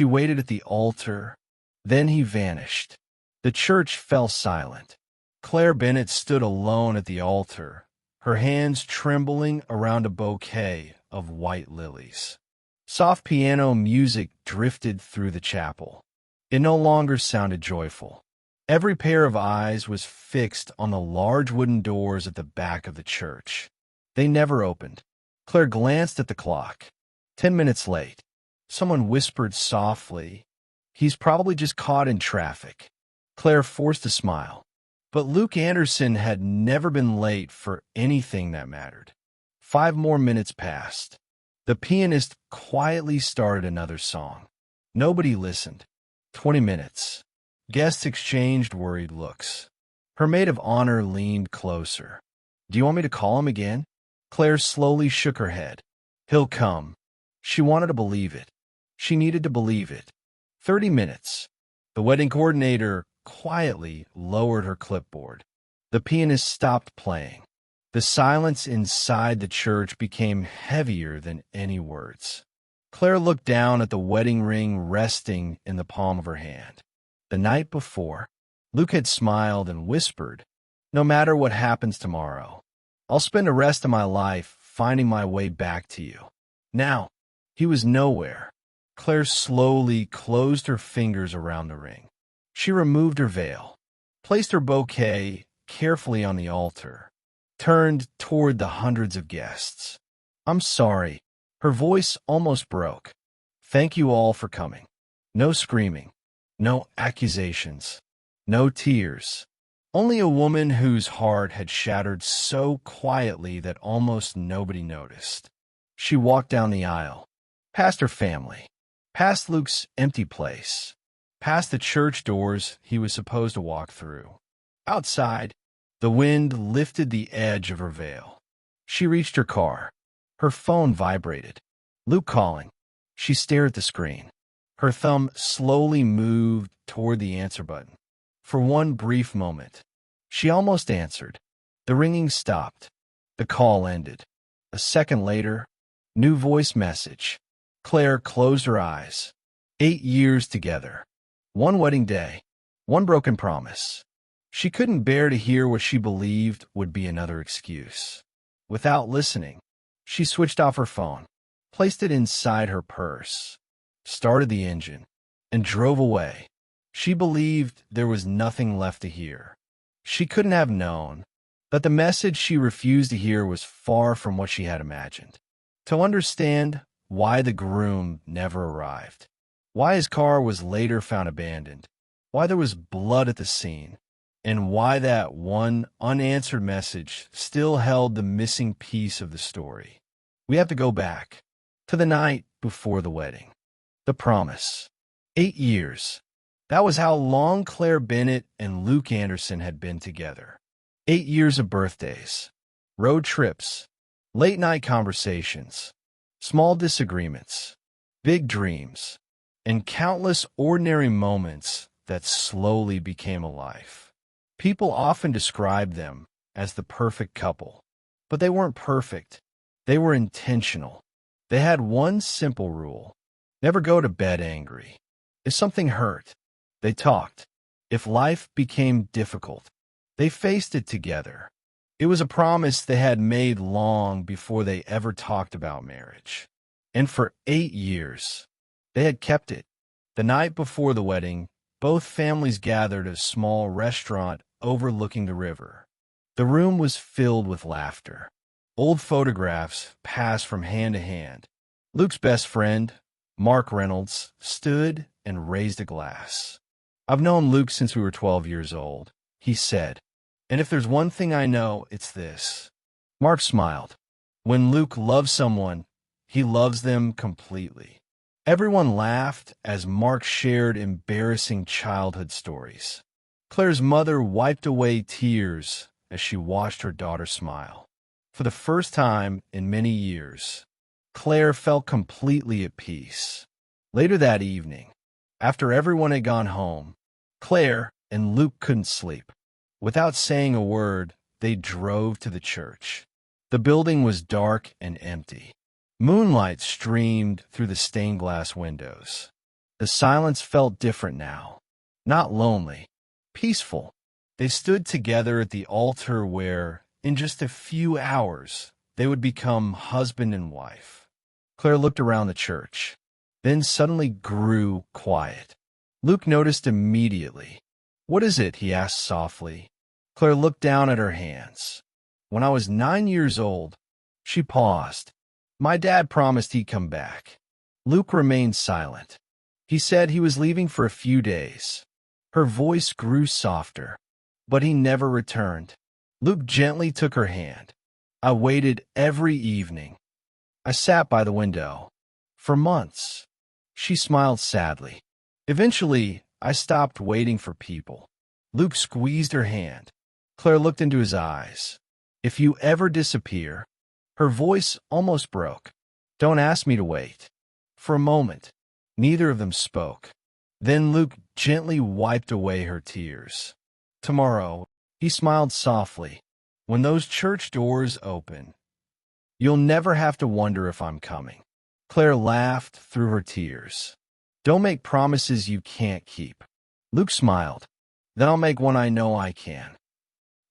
She waited at the altar. Then he vanished. The church fell silent. Claire Bennett stood alone at the altar, her hands trembling around a bouquet of white lilies. Soft piano music drifted through the chapel. It no longer sounded joyful. Every pair of eyes was fixed on the large wooden doors at the back of the church. They never opened. Claire glanced at the clock. 10 minutes late. Someone whispered softly, "He's probably just caught in traffic." Claire forced a smile. But Luke Anderson had never been late for anything that mattered. 5 more minutes passed. The pianist quietly started another song. Nobody listened. 20 minutes. Guests exchanged worried looks. Her maid of honor leaned closer. "Do you want me to call him again?" Claire slowly shook her head. "He'll come." She wanted to believe it. She needed to believe it. 30 minutes. The wedding coordinator quietly lowered her clipboard. The pianist stopped playing. The silence inside the church became heavier than any words. Claire looked down at the wedding ring resting in the palm of her hand. The night before, Luke had smiled and whispered, "No matter what happens tomorrow, I'll spend the rest of my life finding my way back to you." Now, he was nowhere. Claire slowly closed her fingers around the ring. She removed her veil, placed her bouquet carefully on the altar, turned toward the hundreds of guests. "I'm sorry." Her voice almost broke. "Thank you all for coming." No screaming, no accusations, no tears. Only a woman whose heart had shattered so quietly that almost nobody noticed. She walked down the aisle, past her family, past Luke's empty place, past the church doors he was supposed to walk through. Outside, the wind lifted the edge of her veil. She reached her car. Her phone vibrated. Luke calling. She stared at the screen. Her thumb slowly moved toward the answer button. For one brief moment, she almost answered. The ringing stopped. The call ended. A second later, new voice message. Claire closed her eyes. 8 years together. One wedding day. One broken promise. She couldn't bear to hear what she believed would be another excuse. Without listening, she switched off her phone, placed it inside her purse, started the engine, and drove away. She believed there was nothing left to hear. She couldn't have known that the message she refused to hear was far from what she had imagined. To understand why the groom never arrived, why his car was later found abandoned, why there was blood at the scene, and why that one unanswered message still held the missing piece of the story. We have to go back to the night before the wedding. The promise. 8 years. That was how long Claire Bennett and Luke Anderson had been together. 8 years of birthdays, road trips, late-night conversations, small disagreements, big dreams, and countless ordinary moments that slowly became a life. People often describe them as the perfect couple, but they weren't perfect. They were intentional. They had one simple rule: never go to bed angry. If something hurt, they talked. If life became difficult, they faced it together. It was a promise they had made long before they ever talked about marriage. And for 8 years, they had kept it. The night before the wedding, both families gathered at a small restaurant overlooking the river. The room was filled with laughter. Old photographs passed from hand to hand. Luke's best friend, Mark Reynolds, stood and raised a glass. "I've known Luke since we were 12 years old," he said. "And if there's one thing I know, it's this." Mark smiled. When Luke loves someone, he loves them completely. Everyone laughed as Mark shared embarrassing childhood stories. Claire's mother wiped away tears as she watched her daughter smile. For the first time in many years, Claire felt completely at peace. Later that evening, after everyone had gone home, Claire and Luke couldn't sleep. Without saying a word, they drove to the church. The building was dark and empty. Moonlight streamed through the stained glass windows. The silence felt different now. Not lonely. Peaceful. They stood together at the altar where, in just a few hours, they would become husband and wife. Claire looked around the church, then suddenly grew quiet. Luke noticed immediately. "What is it?" he asked softly. Claire looked down at her hands. "When I was 9 years old," she paused. "My dad promised he'd come back." Luke remained silent. "He said he was leaving for a few days." Her voice grew softer. "But he never returned." Luke gently took her hand. "I waited every evening. I sat by the window. For months." She smiled sadly. "Eventually, I stopped waiting for people." Luke squeezed her hand. Claire looked into his eyes. "If you ever disappear," her voice almost broke, "don't ask me to wait." For a moment, neither of them spoke. Then Luke gently wiped away her tears. "Tomorrow," he smiled softly, "when those church doors open, you'll never have to wonder if I'm coming." Claire laughed through her tears. "Don't make promises you can't keep." Luke smiled. "Then I'll make one I know I can."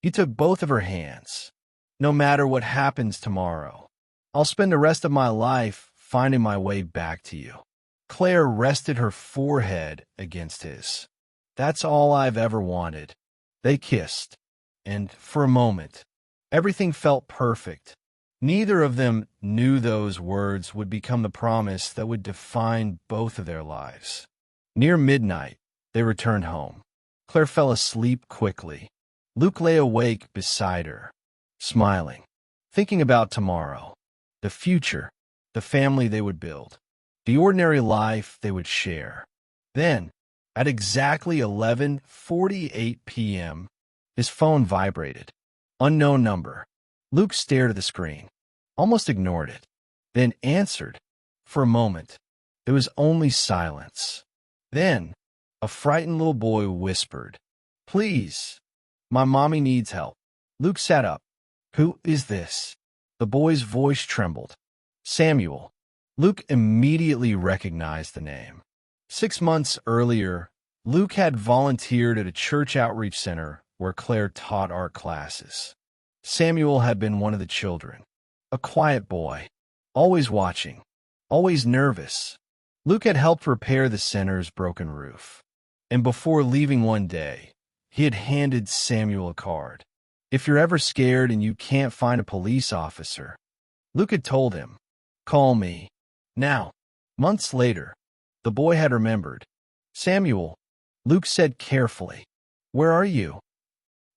He took both of her hands. "No matter what happens tomorrow, I'll spend the rest of my life finding my way back to you." Claire rested her forehead against his. "That's all I've ever wanted." They kissed, and for a moment, everything felt perfect. Neither of them knew those words would become the promise that would define both of their lives. Near midnight, they returned home. Claire fell asleep quickly. Luke lay awake beside her, smiling, thinking about tomorrow, the future, the family they would build, the ordinary life they would share. Then, at exactly 11:48 p.m., his phone vibrated. Unknown number. Luke stared at the screen, almost ignored it, then answered. For a moment, there was only silence. Then, a frightened little boy whispered, "Please, my mommy needs help." Luke sat up. "Who is this?" The boy's voice trembled. "Samuel." Luke immediately recognized the name. 6 months earlier, Luke had volunteered at a church outreach center where Claire taught art classes. Samuel had been one of the children, a quiet boy, always watching, always nervous. Luke had helped repair the center's broken roof, and before leaving one day, he had handed Samuel a card. "If you're ever scared and you can't find a police officer," Luke had told him, "call me." Now, months later, the boy had remembered. "Samuel," Luke said carefully, "where are you?"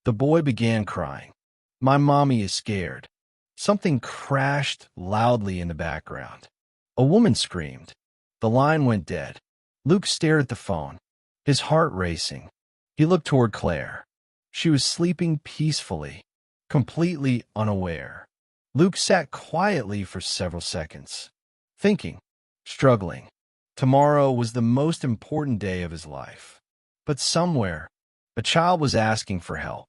The boy began crying. "My mommy is scared." Something crashed loudly in the background. A woman screamed. The line went dead. Luke stared at the phone, his heart racing. He looked toward Claire. She was sleeping peacefully, completely unaware. Luke sat quietly for several seconds, thinking, struggling. Tomorrow was the most important day of his life. But somewhere, a child was asking for help.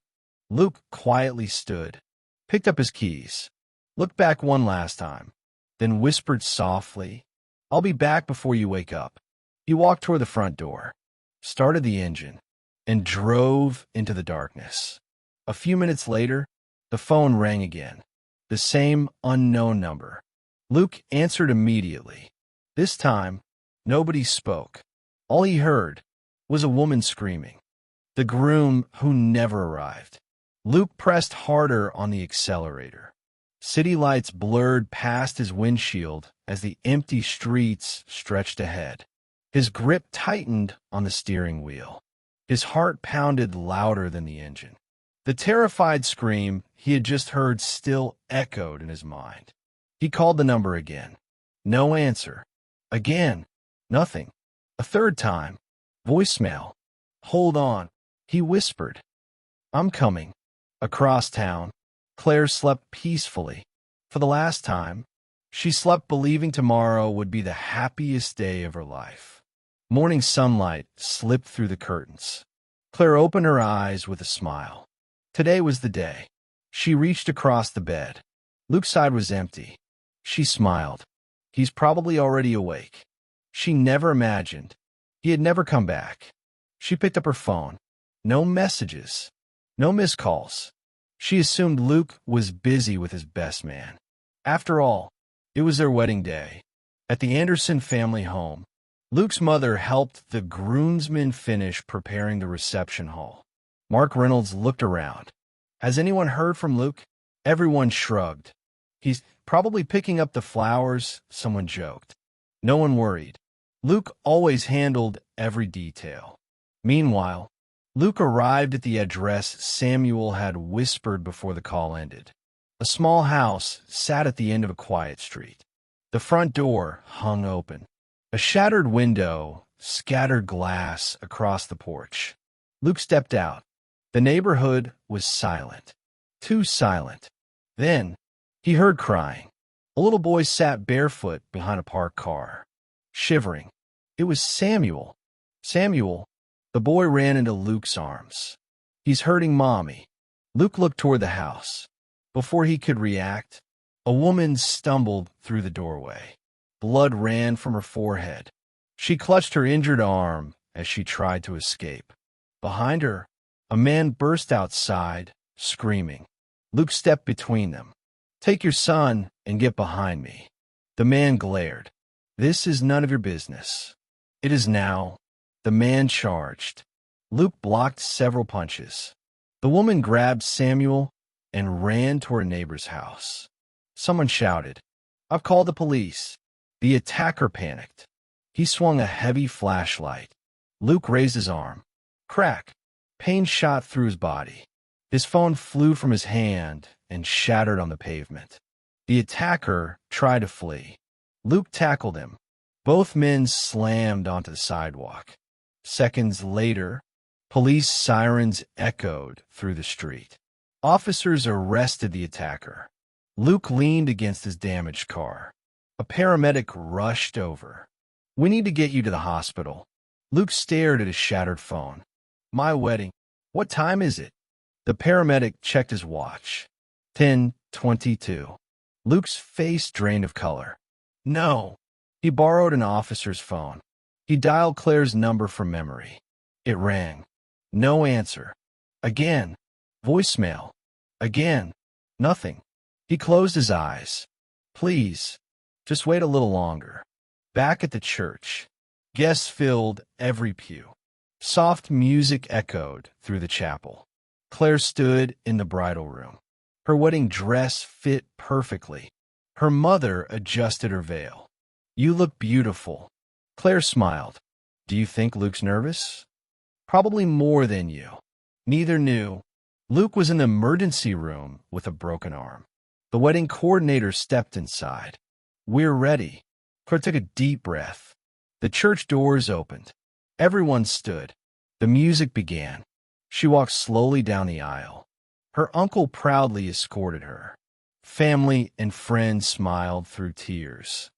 Luke quietly stood, picked up his keys, looked back one last time, then whispered softly, "I'll be back before you wake up." He walked toward the front door, started the engine, and drove into the darkness. A few minutes later, the phone rang again, the same unknown number. Luke answered immediately. This time, nobody spoke. All he heard was a woman screaming, the groom who never arrived. Luke pressed harder on the accelerator. City lights blurred past his windshield as the empty streets stretched ahead. His grip tightened on the steering wheel. His heart pounded louder than the engine. The terrified scream he had just heard still echoed in his mind. He called the number again. No answer. Again. Nothing. A third time. Voicemail. "Hold on," he whispered. "I'm coming." Across town, Claire slept peacefully. For the last time, she slept believing tomorrow would be the happiest day of her life. Morning sunlight slipped through the curtains. Claire opened her eyes with a smile. Today was the day. She reached across the bed. Luke's side was empty. She smiled. He's probably already awake. She never imagined He had never come back. She picked up her phone. No messages. No missed calls. She assumed Luke was busy with his best man. After all, it was their wedding day. At the Anderson family home, Luke's mother helped the groomsmen finish preparing the reception hall. Mark Reynolds looked around. Has anyone heard from Luke? Everyone shrugged. He's probably picking up the flowers, someone joked. No one worried. Luke always handled every detail. Meanwhile, Luke arrived at the address Samuel had whispered before the call ended. A small house sat at the end of a quiet street. The front door hung open. A shattered window scattered glass across the porch. Luke stepped out. The neighborhood was silent. Too silent. Then, he heard crying. A little boy sat barefoot behind a parked car, shivering. It was Samuel. Samuel. The boy ran into Luke's arms. He's hurting Mommy. Luke looked toward the house. Before he could react, a woman stumbled through the doorway. Blood ran from her forehead. She clutched her injured arm as she tried to escape. Behind her, a man burst outside, screaming. Luke stepped between them. Take your son and get behind me. The man glared. This is none of your business. It is now. The man charged. Luke blocked several punches. The woman grabbed Samuel and ran toward a neighbor's house. Someone shouted, I've called the police. The attacker panicked. He swung a heavy flashlight. Luke raised his arm. Crack. Pain shot through his body. His phone flew from his hand and shattered on the pavement. The attacker tried to flee. Luke tackled him. Both men slammed onto the sidewalk. Seconds later, police sirens echoed through the street. Officers arrested the attacker. Luke leaned against his damaged car. A paramedic rushed over. We need to get you to the hospital. Luke stared at his shattered phone. My wedding. What time is it? The paramedic checked his watch. 10:22. Luke's face drained of color. No. He borrowed an officer's phone. He dialed Claire's number from memory. It rang. No answer. Again. Voicemail. Again. Nothing. He closed his eyes. Please, just wait a little longer. Back at the church, guests filled every pew. Soft music echoed through the chapel. Claire stood in the bridal room. Her wedding dress fit perfectly. Her mother adjusted her veil. You look beautiful. Claire smiled. Do you think Luke's nervous? Probably more than you. Neither knew. Luke was in the emergency room with a broken arm. The wedding coordinator stepped inside. We're ready. Claire took a deep breath. The church doors opened. Everyone stood. The music began. She walked slowly down the aisle. Her uncle proudly escorted her. Family and friends smiled through tears.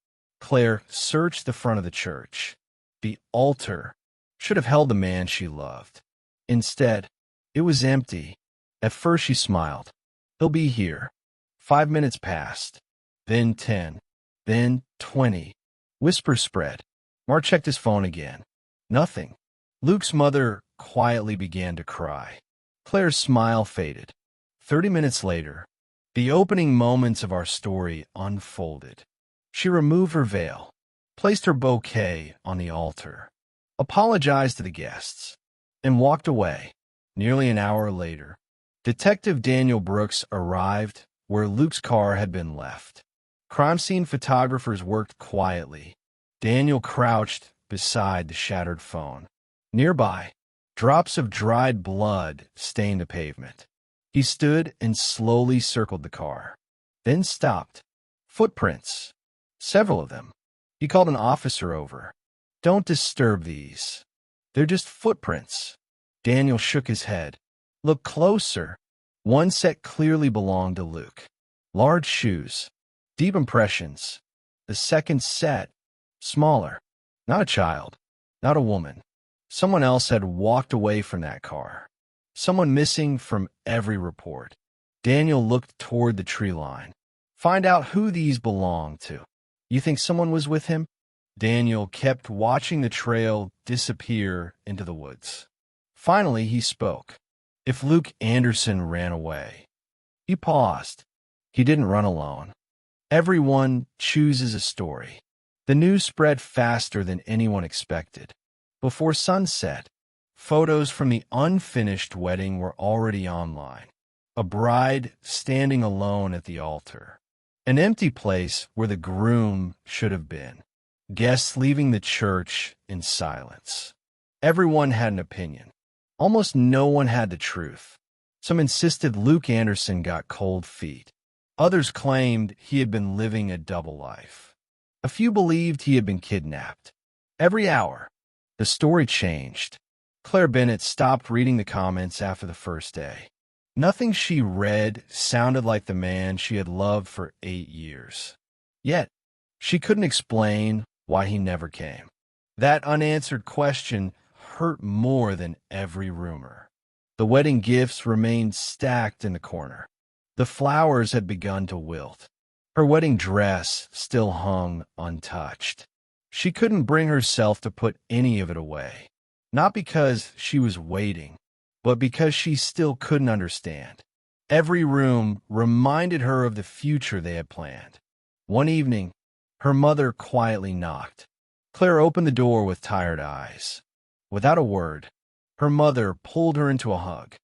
Claire searched the front of the church. The altar should have held the man she loved. Instead, it was empty. At first she smiled. He'll be here. 5 minutes passed. Then 10. Then 20. Whispers spread. Mark checked his phone again. Nothing. Luke's mother quietly began to cry. Claire's smile faded. 30 minutes later, the opening moments of our story unfolded. She removed her veil, placed her bouquet on the altar, apologized to the guests, and walked away. Nearly an hour later, Detective Daniel Brooks arrived where Luke's car had been left. Crime scene photographers worked quietly. Daniel crouched beside the shattered phone. Nearby, drops of dried blood stained the pavement. He stood and slowly circled the car, then stopped. Footprints. Several of them. He called an officer over. Don't disturb these. They're just footprints. Daniel shook his head. Look closer. One set clearly belonged to Luke. Large shoes. Deep impressions. The second set, smaller. Not a child. Not a woman. Someone else had walked away from that car. Someone missing from every report. Daniel looked toward the tree line. Find out who these belong to. You think someone was with him? Daniel kept watching the trail disappear into the woods. Finally, he spoke. If Luke Anderson ran away. He paused. He didn't run alone. Everyone chooses a story. The news spread faster than anyone expected. Before sunset, photos from the unfinished wedding were already online. A bride standing alone at the altar. An empty place where the groom should have been. Guests leaving the church in silence. Everyone had an opinion. Almost no one had the truth. Some insisted Luke Anderson got cold feet. Others claimed he had been living a double life. A few believed he had been kidnapped. Every hour, the story changed. Claire Bennett stopped reading the comments after the first day. Nothing she read sounded like the man she had loved for 8 years. Yet, she couldn't explain why he never came. That unanswered question hurt more than every rumor. The wedding gifts remained stacked in the corner. The flowers had begun to wilt. Her wedding dress still hung untouched. She couldn't bring herself to put any of it away. Not because she was waiting, but because she still couldn't understand. Every room reminded her of the future they had planned. One evening, her mother quietly knocked. Claire opened the door with tired eyes. Without a word, her mother pulled her into a hug.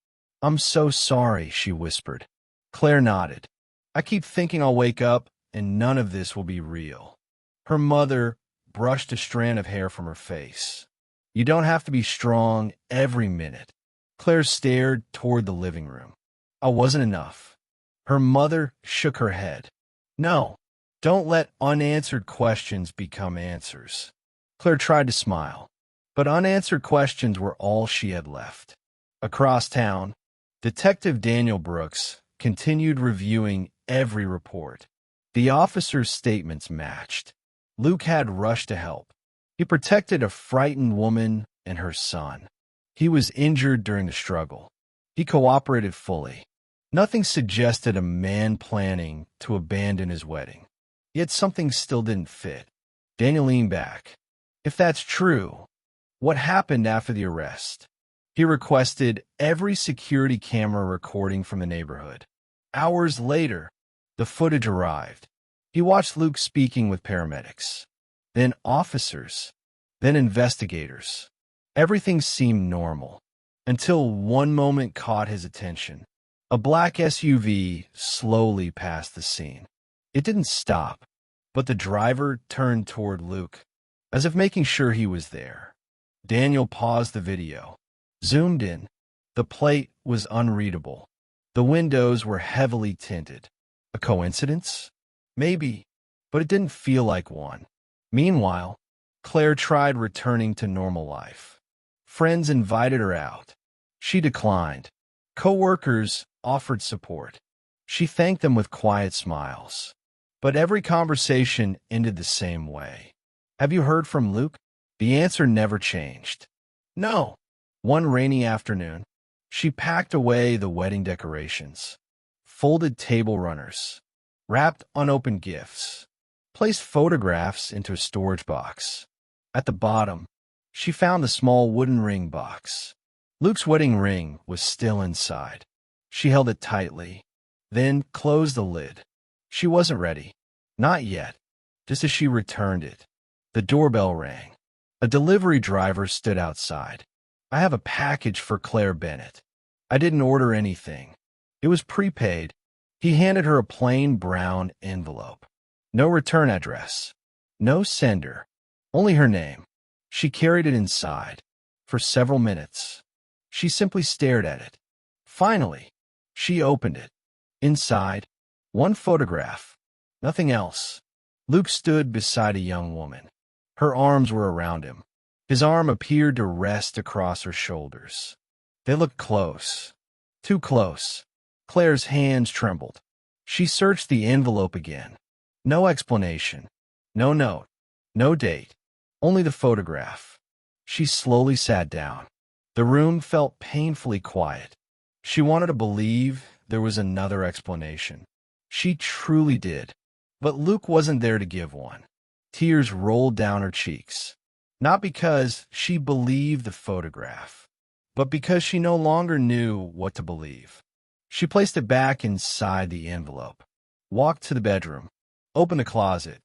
"I'm so sorry," she whispered. Claire nodded. "I keep thinking I'll wake up and none of this will be real." Her mother brushed a strand of hair from her face. "You don't have to be strong every minute." Claire stared toward the living room. "I wasn't enough." Her mother shook her head. "No, don't let unanswered questions become answers." Claire tried to smile, but unanswered questions were all she had left. Across town, Detective Daniel Brooks continued reviewing every report. The officers' statements matched. Luke had rushed to help. He protected a frightened woman and her son. He was injured during the struggle. He cooperated fully. Nothing suggested a man planning to abandon his wedding. Yet something still didn't fit. Daniel leaned back. If that's true, what happened after the arrest? He requested every security camera recording from the neighborhood. Hours later, the footage arrived. He watched Luke speaking with paramedics, then officers, then investigators. Everything seemed normal, until one moment caught his attention. A black SUV slowly passed the scene. It didn't stop, but the driver turned toward Luke, as if making sure he was there. Daniel paused the video, zoomed in. The plate was unreadable. The windows were heavily tinted. A coincidence? Maybe, but it didn't feel like one. Meanwhile, Claire tried returning to normal life. Friends invited her out. She declined. Co-workers offered support. She thanked them with quiet smiles. But every conversation ended the same way. "Have you heard from Luke?" The answer never changed. "No." One rainy afternoon, she packed away the wedding decorations, folded table runners, wrapped unopened gifts, placed photographs into a storage box. At the bottom, she found the small wooden ring box. Luke's wedding ring was still inside. She held it tightly, then closed the lid. She wasn't ready. Not yet. Just as she returned it, the doorbell rang. A delivery driver stood outside. "I have a package for Claire Bennett." "I didn't order anything." It was prepaid. He handed her a plain brown envelope. No return address. No sender. Only her name. She carried it inside. For several minutes, she simply stared at it. Finally, she opened it. Inside, one photograph. Nothing else. Luke stood beside a young woman. Her arms were around him. His arm appeared to rest across her shoulders. They looked close. Too close. Claire's hands trembled. She searched the envelope again. No explanation. No note. No date. Only the photograph. She slowly sat down. The room felt painfully quiet. She wanted to believe there was another explanation. She truly did. But Luke wasn't there to give one. Tears rolled down her cheeks. Not because she believed the photograph, but because she no longer knew what to believe. She placed it back inside the envelope, walked to the bedroom, opened the closet.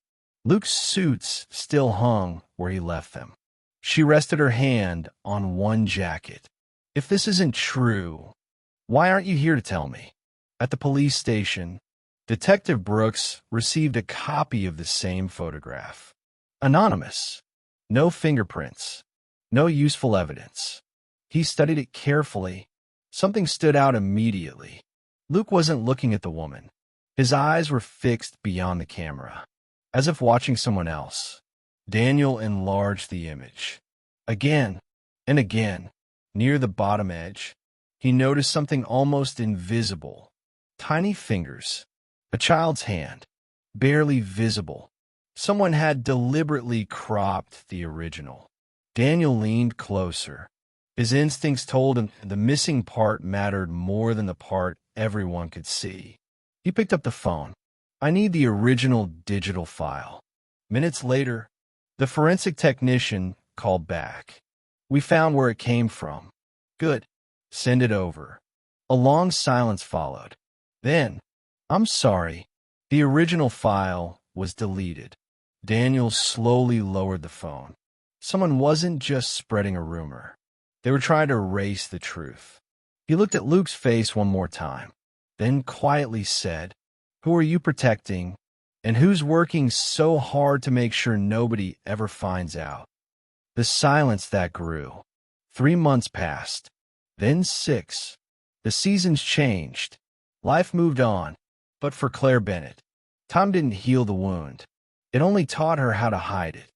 Luke's suits still hung where he left them. She rested her hand on one jacket. If this isn't true, why aren't you here to tell me? At the police station, Detective Brooks received a copy of the same photograph. Anonymous. No fingerprints. No useful evidence. He studied it carefully. Something stood out immediately. Luke wasn't looking at the woman. His eyes were fixed beyond the camera, as if watching someone else. Daniel enlarged the image. Again and again, near the bottom edge, he noticed something almost invisible. Tiny fingers. A child's hand. Barely visible. Someone had deliberately cropped the original. Daniel leaned closer. His instincts told him the missing part mattered more than the part everyone could see. He picked up the phone. I need the original digital file. Minutes later, the forensic technician called back. We found where it came from. Good. Send it over. A long silence followed. Then, I'm sorry, the original file was deleted. Daniel slowly lowered the phone. Someone wasn't just spreading a rumor. They were trying to erase the truth. He looked at Luke's face one more time, then quietly said, Who are you protecting, and who's working so hard to make sure nobody ever finds out? The silence that grew. 3 months passed, then 6. The seasons changed. Life moved on, but for Claire Bennett, time didn't heal the wound. It only taught her how to hide it.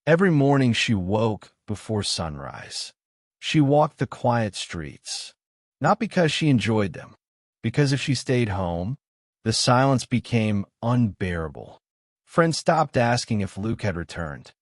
Every morning she woke before sunrise. She walked the quiet streets, not because she enjoyed them, because if she stayed home, the silence became unbearable. Friends stopped asking if Luke had returned.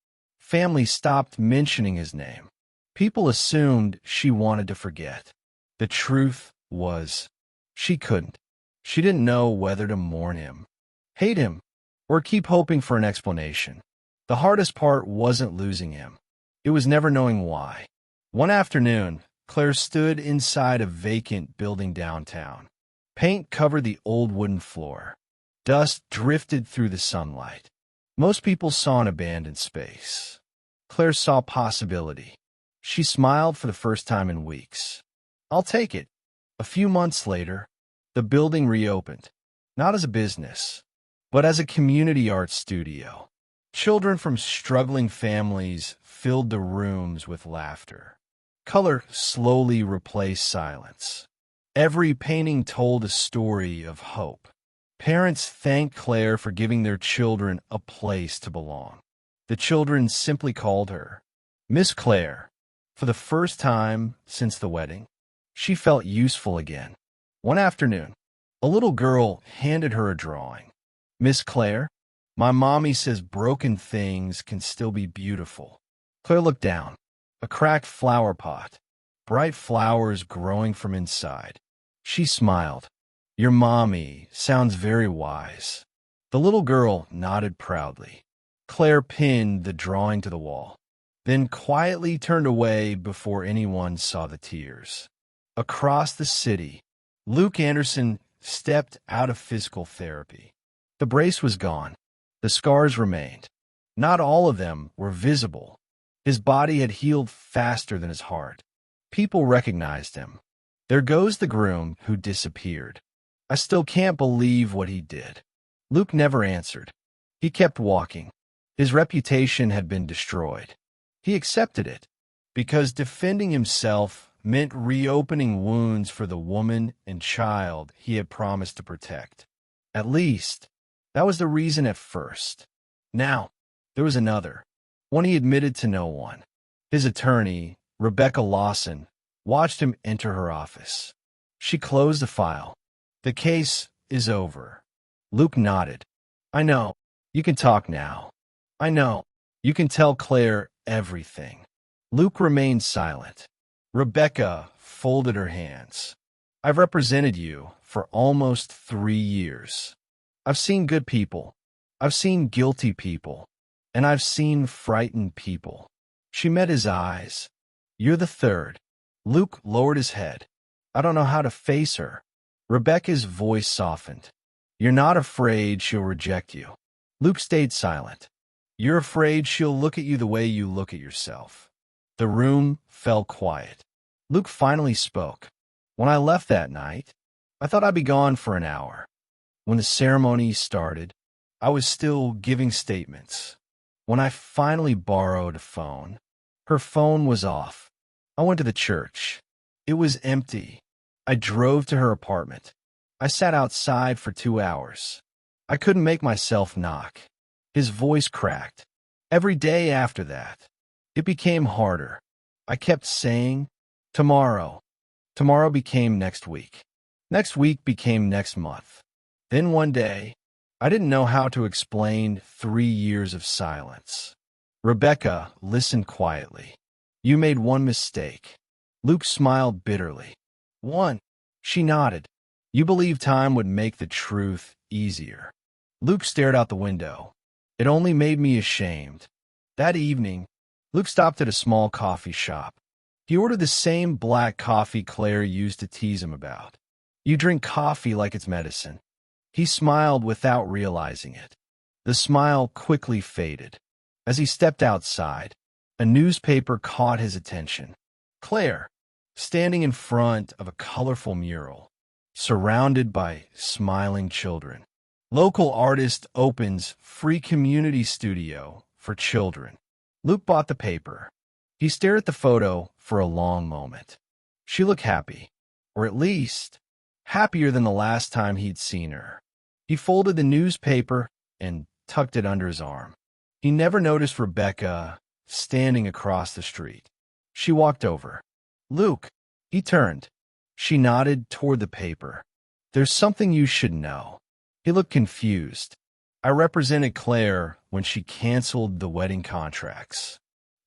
Family stopped mentioning his name. People assumed she wanted to forget. The truth was, she couldn't. She didn't know whether to mourn him, hate him, or keep hoping for an explanation. The hardest part wasn't losing him. It was never knowing why. One afternoon, Claire stood inside a vacant building downtown. Paint covered the old wooden floor. Dust drifted through the sunlight. Most people saw an abandoned space. Claire saw possibility. She smiled for the first time in weeks. I'll take it. A few months later, the building reopened, not as a business, but as a community art studio. Children from struggling families filled the rooms with laughter. Color slowly replaced silence. Every painting told a story of hope. Parents thanked Claire for giving their children a place to belong. The children simply called her Miss Claire. For the first time since the wedding, she felt useful again. One afternoon, a little girl handed her a drawing. Miss Claire, my mommy says broken things can still be beautiful. Claire looked down. A cracked flower pot. Bright flowers growing from inside. She smiled. Your mommy sounds very wise. The little girl nodded proudly. Claire pinned the drawing to the wall, then quietly turned away before anyone saw the tears. Across the city, Luke Anderson stepped out of physical therapy. The brace was gone. The scars remained. Not all of them were visible. His body had healed faster than his heart. People recognized him. There goes the groom who disappeared. I still can't believe what he did. Luke never answered. He kept walking. His reputation had been destroyed. He accepted it, because defending himself meant reopening wounds for the woman and child he had promised to protect. At least, that was the reason at first. Now, there was another, one he admitted to no one. His attorney, Rebecca Lawson, watched him enter her office. She closed the file. The case is over. Luke nodded. I know. You can talk now. I know. You can tell Claire everything. Luke remained silent. Rebecca folded her hands. I've represented you for almost 3 years. I've seen good people. I've seen guilty people. and I've seen frightened people. She met his eyes. You're the third. Luke lowered his head. I don't know how to face her. Rebecca's voice softened. You're not afraid she'll reject you. Luke stayed silent. You're afraid she'll look at you the way you look at yourself. The room fell quiet. Luke finally spoke. When I left that night, I thought I'd be gone for an hour. When the ceremony started, I was still giving statements. When I finally borrowed a phone, her phone was off. I went to the church. It was empty. I drove to her apartment. I sat outside for 2 hours. I couldn't make myself knock. His voice cracked. Every day after that, it became harder. I kept saying, tomorrow. Tomorrow became next week. Next week became next month. Then one day, I didn't know how to explain 3 years of silence. Rebecca listened quietly. You made one mistake. Luke smiled bitterly. One. She nodded. You believed time would make the truth easier. Luke stared out the window. It only made me ashamed. That evening, Luke stopped at a small coffee shop. He ordered the same black coffee Claire used to tease him about. You drink coffee like it's medicine. He smiled without realizing it. The smile quickly faded. As he stepped outside, a newspaper caught his attention. Claire, standing in front of a colorful mural, surrounded by smiling children. Local artist opens free community studio for children. Luke bought the paper. He stared at the photo for a long moment. She looked happy, or at least happier than the last time he'd seen her. He folded the newspaper and tucked it under his arm. He never noticed Rebecca standing across the street. She walked over. Luke. He turned. She nodded toward the paper. There's something you should know. He looked confused. I represented Claire when she canceled the wedding contracts.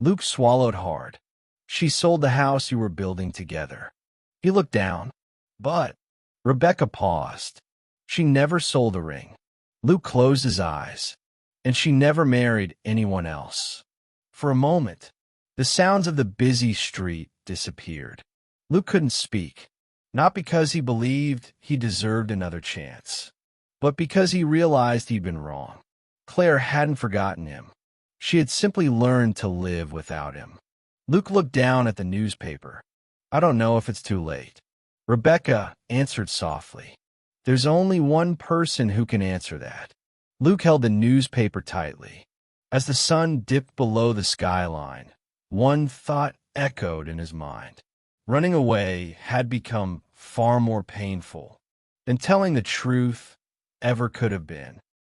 Luke swallowed hard. She sold the house you were building together. He looked down. But Rebecca paused. She never sold a ring. Luke closed his eyes. And she never married anyone else. For a moment, the sounds of the busy street disappeared. Luke couldn't speak, not because he believed he deserved another chance, but because he realized he'd been wrong. Claire hadn't forgotten him. She had simply learned to live without him. Luke looked down at the newspaper. I don't know if it's too late. Rebecca answered softly. There's only one person who can answer that. Luke held the newspaper tightly. As the sun dipped below the skyline, one thought echoed in his mind. Running away had become far more painful than telling the truth ever could have been.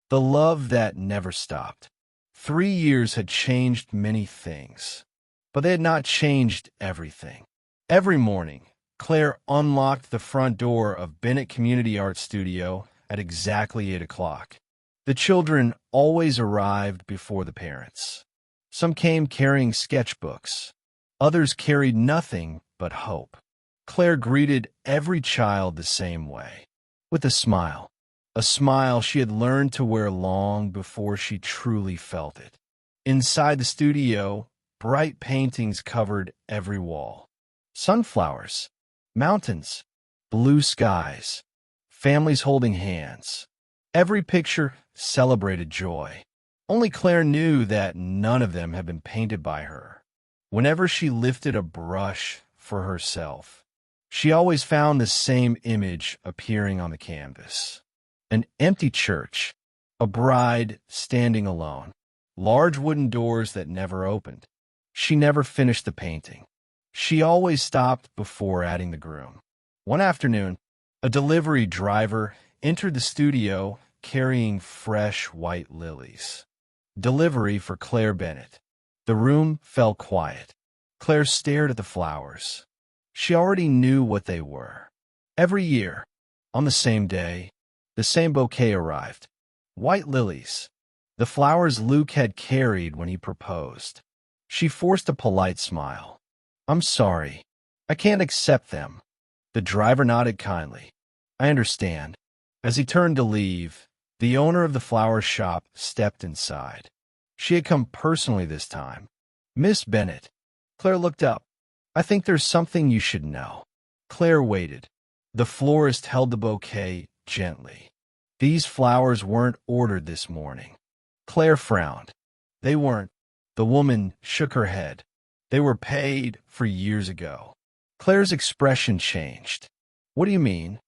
The love that never stopped. 3 years had changed many things, but they had not changed everything. Every morning, Claire unlocked the front door of Bennett Community Art Studio at exactly 8 o'clock. The children always arrived before the parents. Some came carrying sketchbooks. Others carried nothing but hope. Claire greeted every child the same way, with a smile she had learned to wear long before she truly felt it. Inside the studio, bright paintings covered every wall. Sunflowers, mountains, blue skies, families holding hands. Every picture celebrated joy. Only Claire knew that none of them had been painted by her. Whenever she lifted a brush for herself, she always found the same image appearing on the canvas. An empty church, a bride standing alone, large wooden doors that never opened. She never finished the painting. She always stopped before adding the groom. One afternoon, a delivery driver entered the studio carrying fresh white lilies. Delivery for Claire Bennett. The room fell quiet. Claire stared at the flowers. She already knew what they were. Every year, on the same day, the same bouquet arrived. White lilies, the flowers Luke had carried when he proposed. She forced a polite smile. I'm sorry. I can't accept them. The driver nodded kindly. I understand. As he turned to leave, the owner of the flower shop stepped inside. She had come personally this time. "Miss Bennet." Claire looked up. "I think there's something you should know." Claire waited. The florist held the bouquet gently. "These flowers weren't ordered this morning." Claire frowned. "They weren't." The woman shook her head. "They were paid for years ago." Claire's expression changed. "What do you mean?"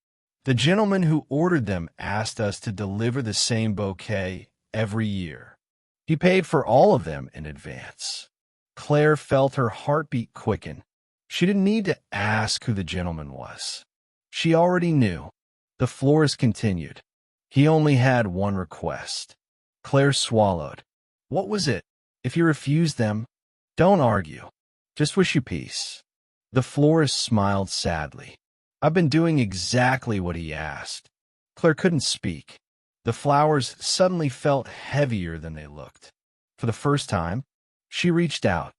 "The gentleman who ordered them asked us to deliver the same bouquet every year. He paid for all of them in advance." Claire felt her heartbeat quicken. She didn't need to ask who the gentleman was. She already knew. The florist continued. "He only had one request." Claire swallowed. "What was it?" "If you refuse them, don't argue. Just wish you peace." The florist smiled sadly. "I've been doing exactly what he asked." Claire couldn't speak. The flowers suddenly felt heavier than they looked. For the first time, she reached out.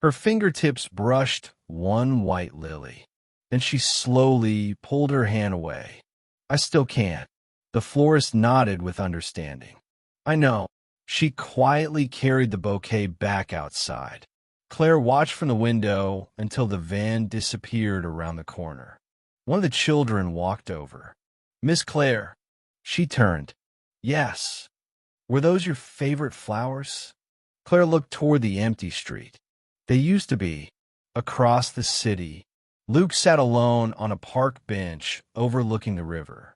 Her fingertips brushed one white lily. Then she slowly pulled her hand away. "I still can't." The florist nodded with understanding. "I know." She quietly carried the bouquet back outside. Claire watched from the window until the van disappeared around the corner. One of the children walked over. "Miss Claire." She turned. "Yes." "Were those your favorite flowers?" Claire looked toward the empty street. "They used to be." Across the city, Luke sat alone on a park bench overlooking the river.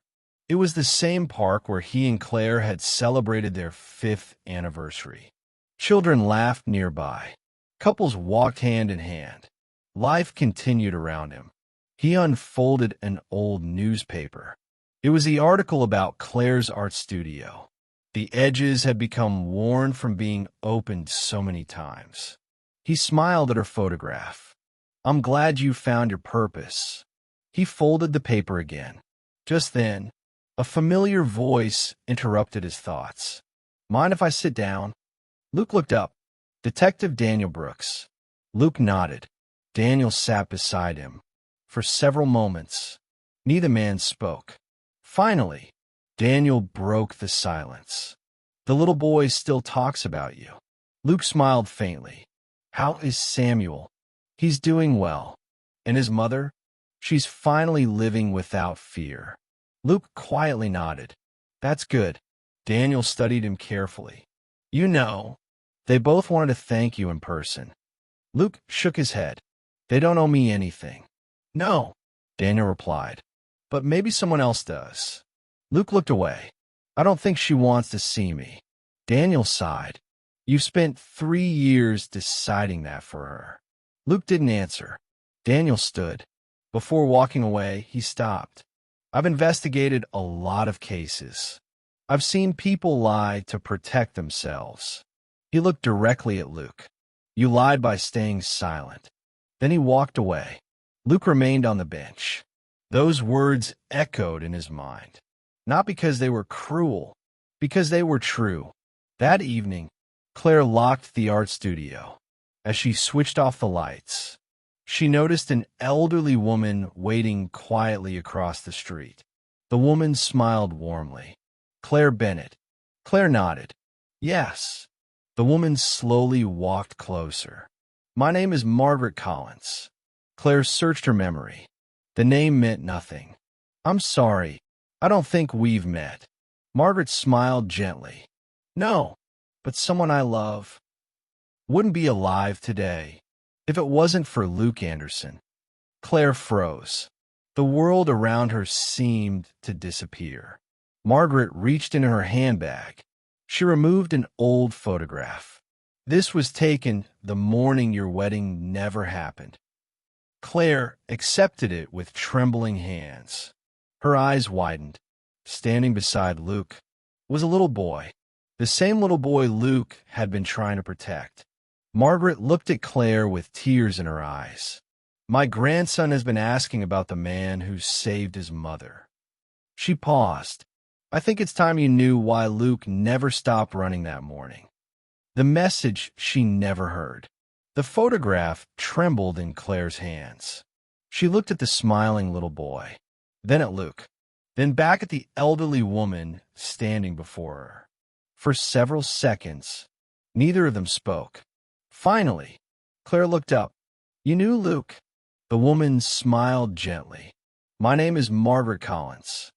It was the same park where he and Claire had celebrated their 5th anniversary. Children laughed nearby. Couples walked hand in hand. Life continued around him. He unfolded an old newspaper. It was the article about Claire's art studio. The edges had become worn from being opened so many times. He smiled at her photograph. "I'm glad you found your purpose." He folded the paper again. Just then, a familiar voice interrupted his thoughts. "Mind if I sit down?" Luke looked up. "Detective Daniel Brooks." Luke nodded. Daniel sat beside him. For several moments, neither man spoke. Finally, Daniel broke the silence. "The little boy still talks about you." Luke smiled faintly. "How is Samuel?" "He's doing well." "And his mother?" "She's finally living without fear." Luke quietly nodded. "That's good." Daniel studied him carefully. "You know, they both wanted to thank you in person." Luke shook his head. "They don't owe me anything." "No," Daniel replied. "But maybe someone else does." Luke looked away. "I don't think she wants to see me." Daniel sighed. "You've spent 3 years deciding that for her." Luke didn't answer. Daniel stood. Before walking away, he stopped. "I've investigated a lot of cases. I've seen people lie to protect themselves." He looked directly at Luke. "You lied by staying silent." Then he walked away. Luke remained on the bench. Those words echoed in his mind. Not because they were cruel, because they were true. That evening, Claire locked the art studio. As she switched off the lights, she noticed an elderly woman waiting quietly across the street. The woman smiled warmly. "Claire Bennet." Claire nodded. "Yes." The woman slowly walked closer. "My name is Margaret Collins." Claire searched her memory. The name meant nothing. "I'm sorry. I don't think we've met." Margaret smiled gently. "No, but someone I love wouldn't be alive today if it wasn't for Luke Anderson." Claire froze. The world around her seemed to disappear. Margaret reached into her handbag. She removed an old photograph. "This was taken the morning your wedding never happened." Claire accepted it with trembling hands. Her eyes widened. Standing beside Luke was a little boy, the same little boy Luke had been trying to protect. Margaret looked at Claire with tears in her eyes. "My grandson has been asking about the man who saved his mother." She paused. "I think it's time you knew why Luke never stopped running that morning." The message she never heard. The photograph trembled in Claire's hands. She looked at the smiling little boy, then at Luke, then back at the elderly woman standing before her. For several seconds, Neither of them spoke. Finally, Claire looked up. "You knew Luke?" The woman smiled gently. "My name is Margaret Collins.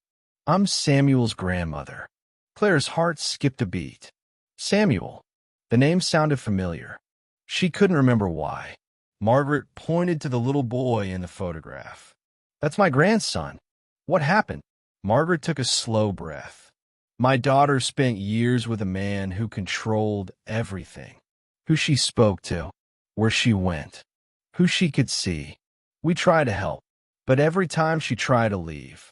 I'm Samuel's grandmother." Claire's heart skipped a beat. Samuel. The name sounded familiar. She couldn't remember why. Margaret pointed to the little boy in the photograph. "That's my grandson. What happened?" Margaret took a slow breath. "My daughter spent years with a man who controlled everything. Who she spoke to, where she went, who she could see. We tried to help, but every time she tried to leave,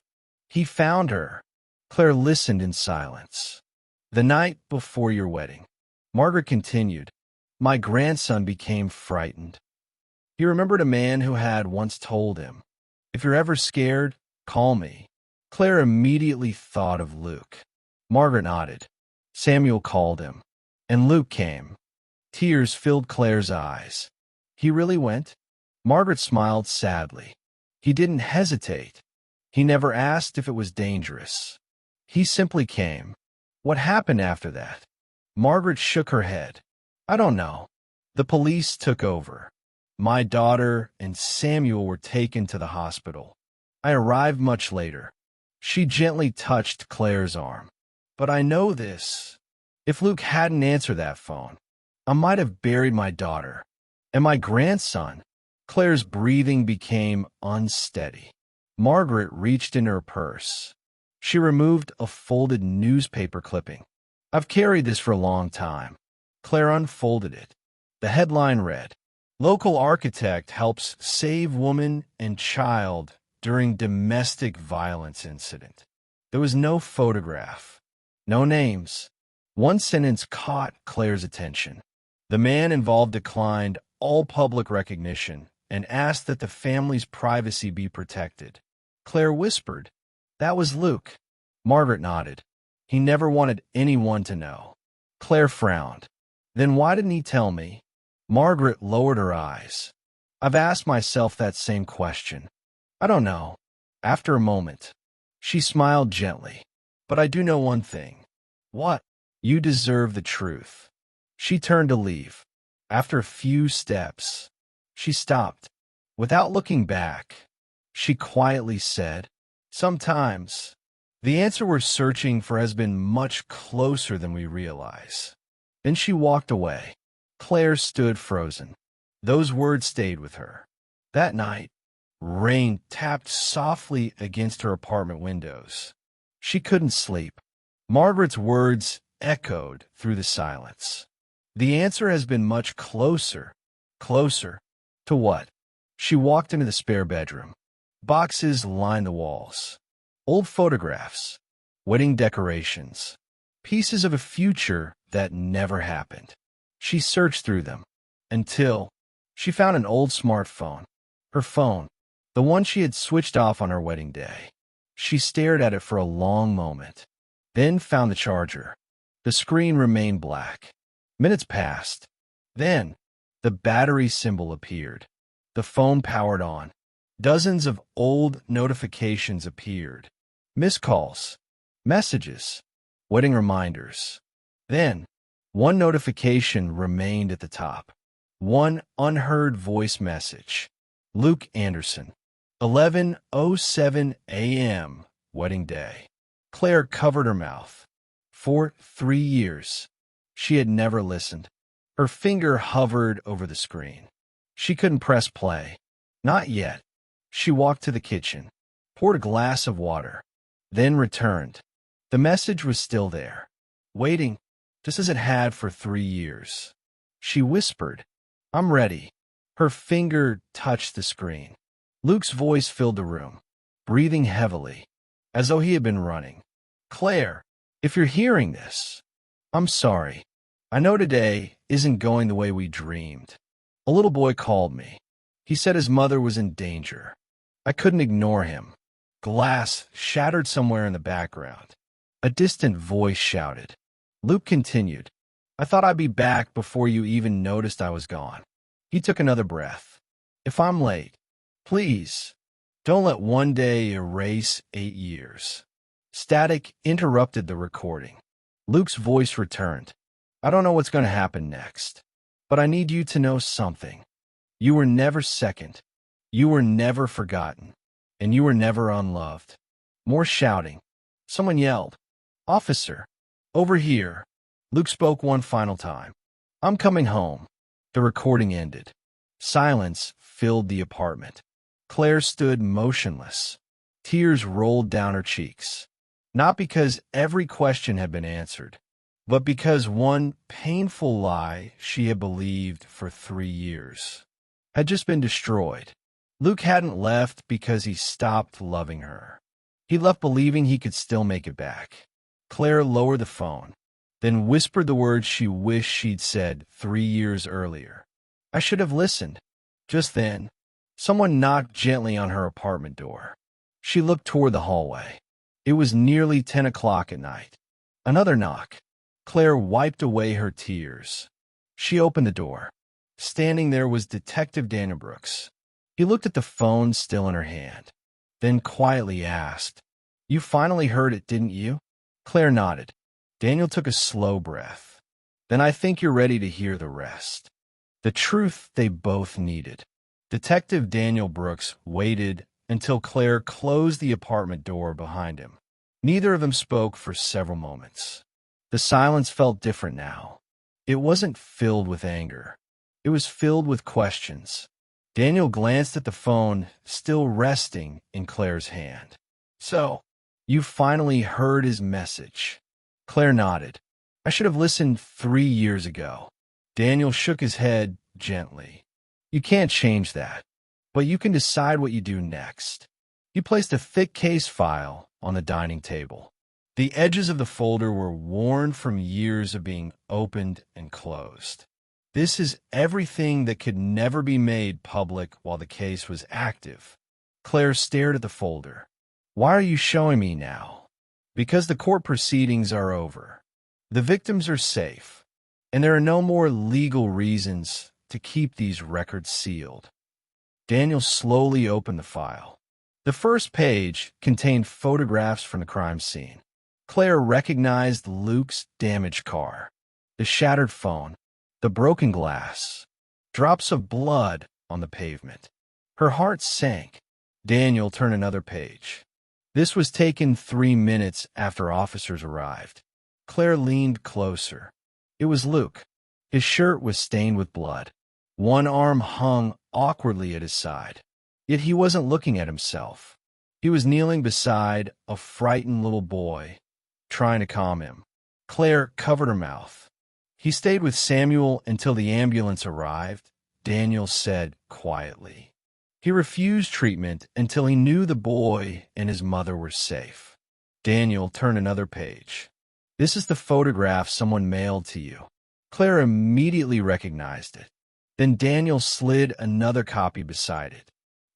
he found her." Claire listened in silence. "The night before your wedding," Margaret continued, "my grandson became frightened. He remembered a man who had once told him, 'If you're ever scared, call me.'" Claire immediately thought of Luke. Margaret nodded. Samuel called him, and Luke came. Tears filled Claire's eyes. "He really went?" Margaret smiled sadly. "He didn't hesitate. He never asked if it was dangerous. He simply came." "What happened after that?" Margaret shook her head. "I don't know. The police took over. My daughter and Samuel were taken to the hospital. I arrived much later." She gently touched Claire's arm. "But I know this. If Luke hadn't answered that phone, I might have buried my daughter. And my grandson." Claire's breathing became unsteady. Margaret reached in her purse. She removed a folded newspaper clipping. "I've carried this for a long time." Claire unfolded it. The headline read, "Local architect helps save woman and child during domestic violence incident." There was no photograph, no names. One sentence caught Claire's attention. The man involved declined all public recognition and asked that the family's privacy be protected. Claire whispered, "That was Luke." Margaret nodded. "He never wanted anyone to know." Claire frowned. "Then why didn't he tell me?" Margaret lowered her eyes. "I've asked myself that same question. I don't know." After a moment, she smiled gently. "But I do know one thing." "What?" "You deserve the truth." She turned to leave. After a few steps, she stopped. Without looking back, she quietly said, "Sometimes, the answer we're searching for has been much closer than we realize." Then she walked away. Claire stood frozen. Those words stayed with her. That night, rain tapped softly against her apartment windows. She couldn't sleep. Margaret's words echoed through the silence. "The answer has been much closer." Closer to what? She walked into the spare bedroom. Boxes lined the walls. Old photographs, wedding decorations, pieces of a future that never happened. She searched through them until she found an old smartphone. Her phone, the one she had switched off on her wedding day. She stared at it for a long moment, then found the charger. The screen remained black. Minutes passed. Then, the battery symbol appeared. The phone powered on. Dozens of old notifications appeared. Missed calls, messages, wedding reminders. Then, one notification remained at the top. One unheard voice message. Luke Anderson, 11:07 a.m., wedding day. Claire covered her mouth. For 3 years, she had never listened. Her finger hovered over the screen. She couldn't press play. Not yet. She walked to the kitchen, poured a glass of water, then returned. The message was still there, waiting, just as it had for 3 years. She whispered, "I'm ready." Her finger touched the screen. Luke's voice filled the room, breathing heavily, as though he had been running. "Claire, if you're hearing this, I'm sorry. I know today isn't going the way we dreamed. A little boy called me. He said his mother was in danger. I couldn't ignore him." Glass shattered somewhere in the background. A distant voice shouted. Luke continued, "I thought I'd be back before you even noticed I was gone." He took another breath. "If I'm late, please, don't let one day erase 8 years. Static interrupted the recording. Luke's voice returned. I don't know what's going to happen next, but I need you to know something. You were never second. You were never forgotten. And you were never unloved." More shouting. Someone yelled, "Officer, over here." Luke spoke one final time. "I'm coming home." The recording ended. Silence filled the apartment. Claire stood motionless. Tears rolled down her cheeks. Not because every question had been answered, but because one painful lie she had believed for 3 years had just been destroyed. Luke hadn't left because he stopped loving her. He left believing he could still make it back. Claire lowered the phone, then whispered the words she wished she'd said 3 years earlier. "I should have listened." Just then, someone knocked gently on her apartment door. She looked toward the hallway. It was nearly 10 o'clock at night. Another knock. Claire wiped away her tears. She opened the door. Standing there was Detective Daniel Brooks. He looked at the phone still in her hand, then quietly asked, "You finally heard it, didn't you?" Claire nodded. Daniel took a slow breath. "Then I think you're ready to hear the rest." The truth they both needed. Detective Daniel Brooks waited until Claire closed the apartment door behind him. Neither of them spoke for several moments. The silence felt different now. It wasn't filled with anger. It was filled with questions. Daniel glanced at the phone, still resting in Claire's hand. "So, you finally heard his message." Claire nodded. "I should have listened 3 years ago." Daniel shook his head gently. "You can't change that, but you can decide what you do next." He placed a thick case file on the dining table. The edges of the folder were worn from years of being opened and closed. "This is everything that could never be made public while the case was active." Claire stared at the folder. "Why are you showing me now?" "Because the court proceedings are over. The victims are safe, and there are no more legal reasons to keep these records sealed." Daniel slowly opened the file. The first page contained photographs from the crime scene. Claire recognized Luke's damaged car, the shattered phone, the broken glass, drops of blood on the pavement. Her heart sank. Daniel turned another page. This was taken 3 minutes after officers arrived. Claire leaned closer. It was Luke. His shirt was stained with blood. One arm hung awkwardly at his side. Yet he wasn't looking at himself. He was kneeling beside a frightened little boy, trying to calm him. Claire covered her mouth. "He stayed with Samuel until the ambulance arrived," Daniel said quietly. "He refused treatment until he knew the boy and his mother were safe." Daniel turned another page. "This is the photograph someone mailed to you." Claire immediately recognized it. Then Daniel slid another copy beside it.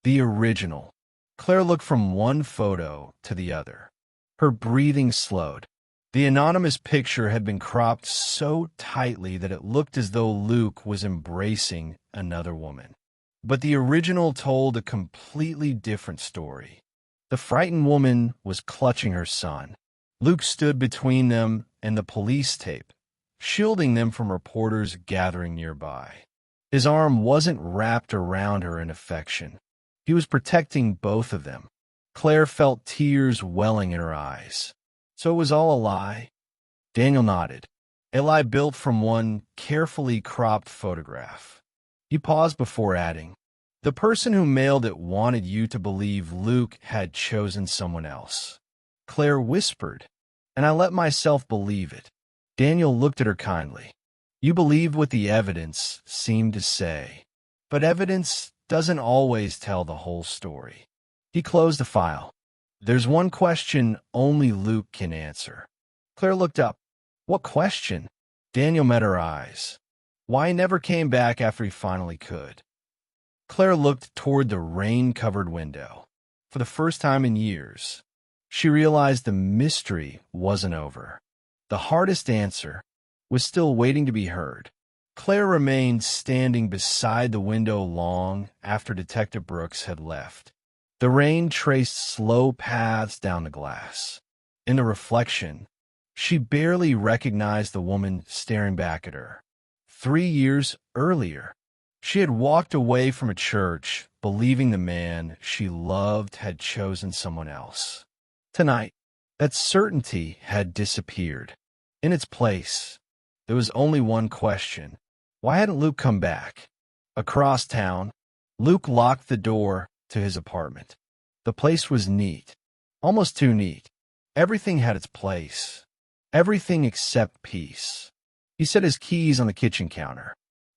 The original. Claire looked from one photo to the other. Her breathing slowed. The anonymous picture had been cropped so tightly that it looked as though Luke was embracing another woman. But the original told a completely different story. The frightened woman was clutching her son. Luke stood between them and the police tape, shielding them from reporters gathering nearby. His arm wasn't wrapped around her in affection. He was protecting both of them. Claire felt tears welling in her eyes. "So it was all a lie?" Daniel nodded. "A lie built from one carefully cropped photograph." He paused before adding, "The person who mailed it wanted you to believe Luke had chosen someone else." Claire whispered, "And I let myself believe it." Daniel looked at her kindly. "You believed what the evidence seemed to say. But evidence doesn't always tell the whole story." He closed the file. "There's one question only Luke can answer." Claire looked up. "What question?" Daniel met her eyes. "Why he never came back after he finally could." Claire looked toward the rain-covered window. For the first time in years, she realized the mystery wasn't over. The hardest answer was still waiting to be heard. Claire remained standing beside the window long after Detective Brooks had left. The rain traced slow paths down the glass. In the reflection, She barely recognized the woman staring back at her. 3 years earlier, she had walked away from a church, believing the man she loved had chosen someone else. Tonight, that certainty had disappeared. In its place, there was only one question. Why hadn't Luke come back? Across town, Luke locked the door to his apartment. The place was neat, almost too neat. Everything had its place. Everything except peace. He set his keys on the kitchen counter.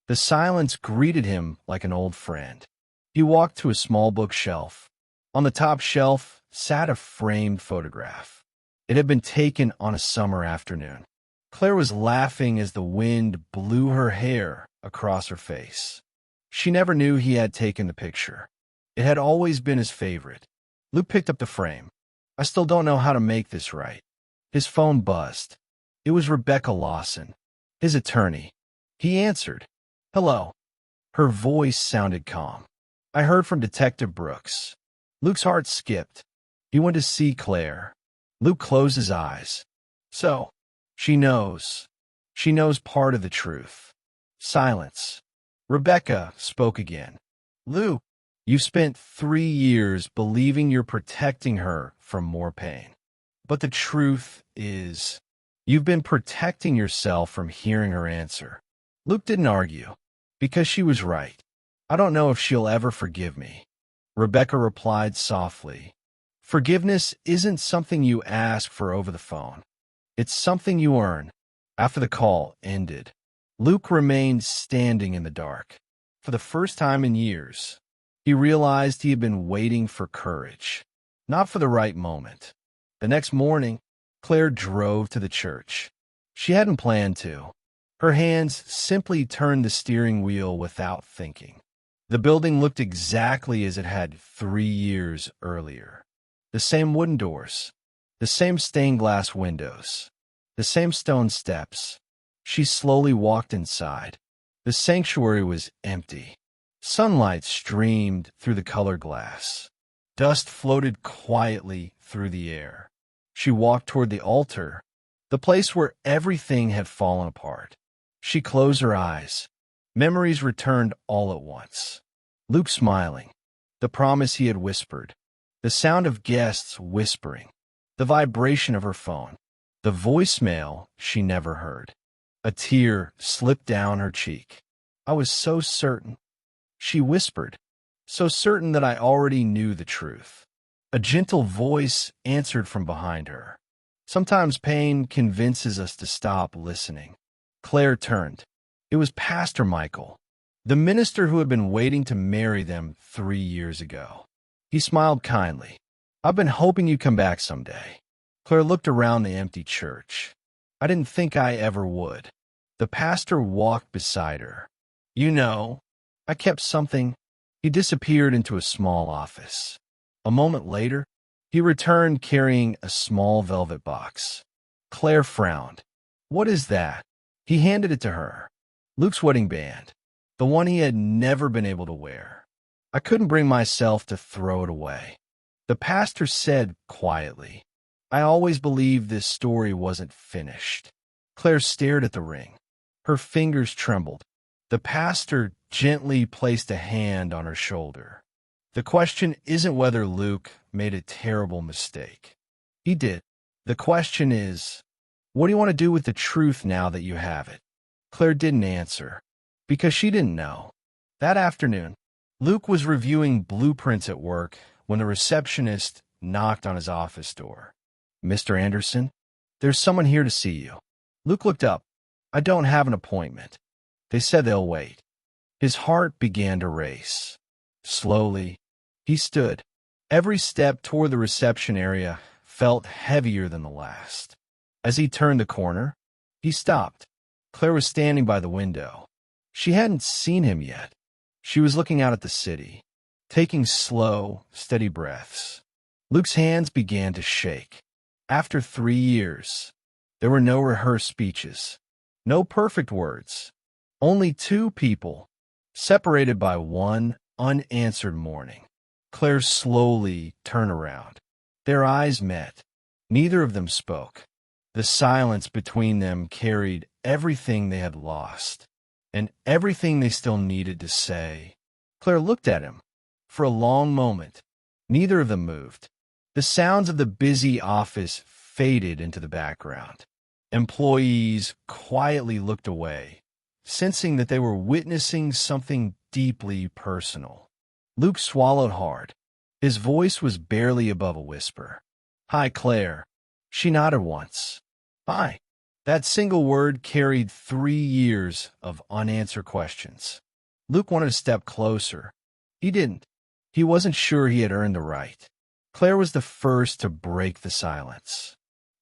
The silence greeted him like an old friend. He walked to a small bookshelf. On the top shelf sat a framed photograph. It had been taken on a summer afternoon. Claire was laughing as the wind blew her hair across her face. She never knew he had taken the picture. It had always been his favorite. Luke picked up the frame. I still don't know how to make this right. His phone buzzed. It was Rebecca Lawson, his attorney. He answered. Hello. Her voice sounded calm. I heard from Detective Brooks. Luke's heart skipped. He went to see Claire. Luke closed his eyes. So, she knows. She knows part of the truth. Silence. Rebecca spoke again. Luke, you've spent 3 years believing you're protecting her from more pain. But the truth is, you've been protecting yourself from hearing her answer. Luke didn't argue, because she was right. I don't know if she'll ever forgive me. Rebecca replied softly. Forgiveness isn't something you ask for over the phone. It's something you earn. After the call ended, Luke remained standing in the dark. For the first time in years, he realized he had been waiting for courage, not for the right moment. The next morning, Claire drove to the church. She hadn't planned to. Her hands simply turned the steering wheel without thinking. The building looked exactly as it had 3 years earlier. The same wooden doors, the same stained glass windows, the same stone steps. She slowly walked inside. The sanctuary was empty. Sunlight streamed through the colored glass. Dust floated quietly through the air. She walked toward the altar, the place where everything had fallen apart. She closed her eyes. Memories returned all at once. Luke smiling, the promise he had whispered, the sound of guests whispering, the vibration of her phone, the voicemail she never heard. A tear slipped down her cheek. I was so certain, she whispered, so certain that I already knew the truth. A gentle voice answered from behind her. Sometimes pain convinces us to stop listening. Claire turned. It was Pastor Michael, the minister who had been waiting to marry them 3 years ago. He smiled kindly. I've been hoping you'd come back someday. Claire looked around the empty church. I didn't think I ever would. The pastor walked beside her. You know, I kept something. He disappeared into a small office. A moment later, he returned carrying a small velvet box. Claire frowned. What is that? He handed it to her. Luke's wedding band, the one he had never been able to wear. I couldn't bring myself to throw it away. The pastor said quietly, I always believed this story wasn't finished. Claire stared at the ring. Her fingers trembled. The pastor gently placed a hand on her shoulder. The question isn't whether Luke made a terrible mistake. He did. The question is, what do you want to do with the truth now that you have it? Claire didn't answer, because she didn't know. That afternoon, Luke was reviewing blueprints at work when the receptionist knocked on his office door. Mr. Anderson, there's someone here to see you. Luke looked up. I don't have an appointment. They said they'll wait. His heart began to race. Slowly, he stood. Every step toward the reception area felt heavier than the last. As he turned the corner, he stopped. Claire was standing by the window. She hadn't seen him yet. She was looking out at the city, taking slow, steady breaths. Luke's hands began to shake. After 3 years, there were no rehearsed speeches, no perfect words, only 2 people, separated by one unanswered morning. Claire slowly turned around. Their eyes met. Neither of them spoke. The silence between them carried everything they had lost, and everything they still needed to say. Claire looked at him. For a long moment, neither of them moved. The sounds of the busy office faded into the background. Employees quietly looked away, sensing that they were witnessing something deeply personal. Luke swallowed hard. His voice was barely above a whisper. "Hi, Claire." She nodded once. "Hi." That single word carried 3 years of unanswered questions. Luke wanted to step closer. He didn't. He wasn't sure he had earned the right. Claire was the first to break the silence.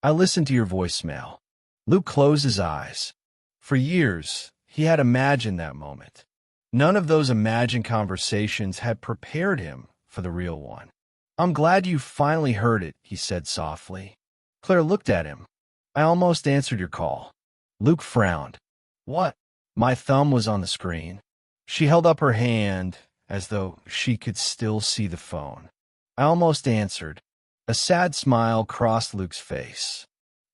"I listened to your voicemail." Luke closed his eyes. For years, he had imagined that moment. None of those imagined conversations had prepared him for the real one. "I'm glad you finally heard it," he said softly. Claire looked at him. "I almost answered your call." Luke frowned. "What?" My thumb was on the screen. She held up her hand as though she could still see the phone. "I almost answered." A sad smile crossed Luke's face.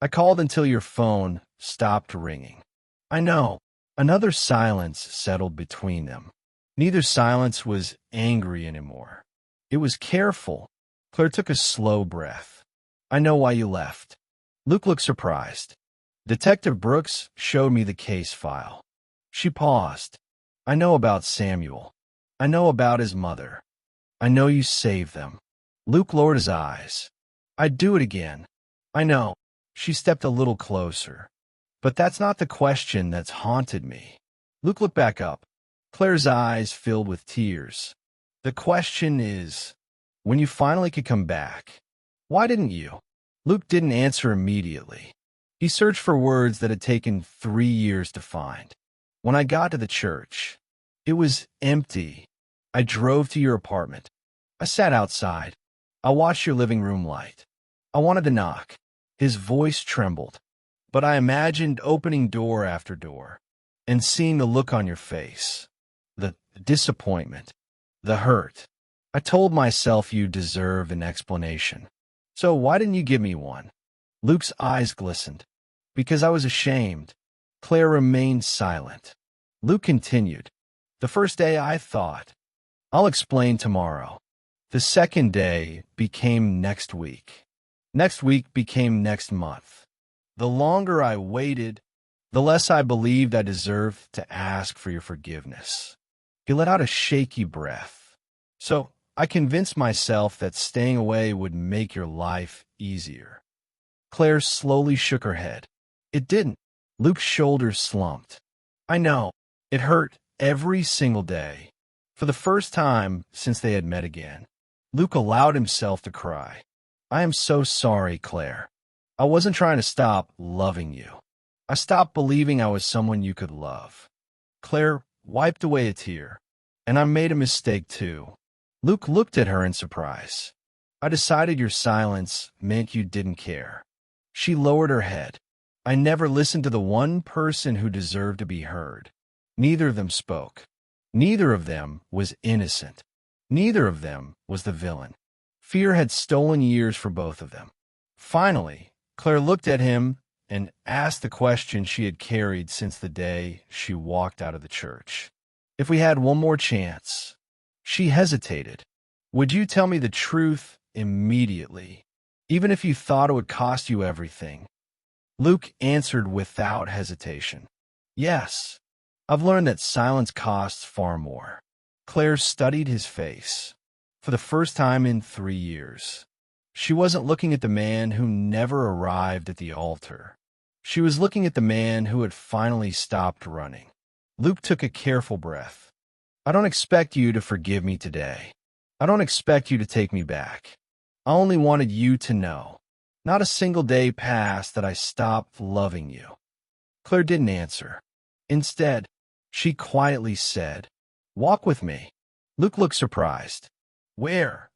"I called until your phone stopped ringing." "I know." Another silence settled between them. Neither silence was angry anymore. It was careful. Claire took a slow breath. "I know why you left." Luke looked surprised. "Detective Brooks showed me the case file." She paused. "I know about Samuel. I know about his mother. I know you saved them." Luke lowered his eyes. "I'd do it again." "I know." She stepped a little closer. "But that's not the question that's haunted me." Luke looked back up. Claire's eyes filled with tears. "The question is, when you finally could come back, why didn't you?" Luke didn't answer immediately. He searched for words that had taken 3 years to find. "When I got to the church, it was empty. I drove to your apartment. I sat outside. I watched your living room light. I wanted to knock." His voice trembled. "But I imagined opening door after door and seeing the look on your face, the disappointment, the hurt. I told myself you deserved an explanation. So why didn't you give me one?" Luke's eyes glistened. "Because I was ashamed." Claire remained silent. Luke continued. "The first day I thought, I'll explain tomorrow. The second day became next week. Next week became next month. The longer I waited, the less I believed I deserved to ask for your forgiveness." He let out a shaky breath. "So I convinced myself that staying away would make your life easier." Claire slowly shook her head. "It didn't." Luke's shoulders slumped. "I know. It hurt every single day." For the first time since they had met again, Luke allowed himself to cry. "I am so sorry, Claire. I wasn't trying to stop loving you. I stopped believing I was someone you could love." Claire wiped away a tear. "And I made a mistake too." Luke looked at her in surprise. "I decided your silence meant you didn't care." She lowered her head. "I never listened to the one person who deserved to be heard." Neither of them spoke. Neither of them was innocent. Neither of them was the villain. Fear had stolen years for both of them. Finally, Claire looked at him and asked the question she had carried since the day she walked out of the church. "If we had one more chance." She hesitated. "Would you tell me the truth immediately, even if you thought it would cost you everything?" Luke answered without hesitation. "Yes. I've learned that silence costs far more." Claire studied his face. For the first time in 3 years, she wasn't looking at the man who never arrived at the altar. She was looking at the man who had finally stopped running. Luke took a careful breath. "I don't expect you to forgive me today. I don't expect you to take me back. I only wanted you to know. Not a single day passed that I stopped loving you." Claire didn't answer. Instead, she quietly said, "Walk with me." Luke looked surprised. "Where?"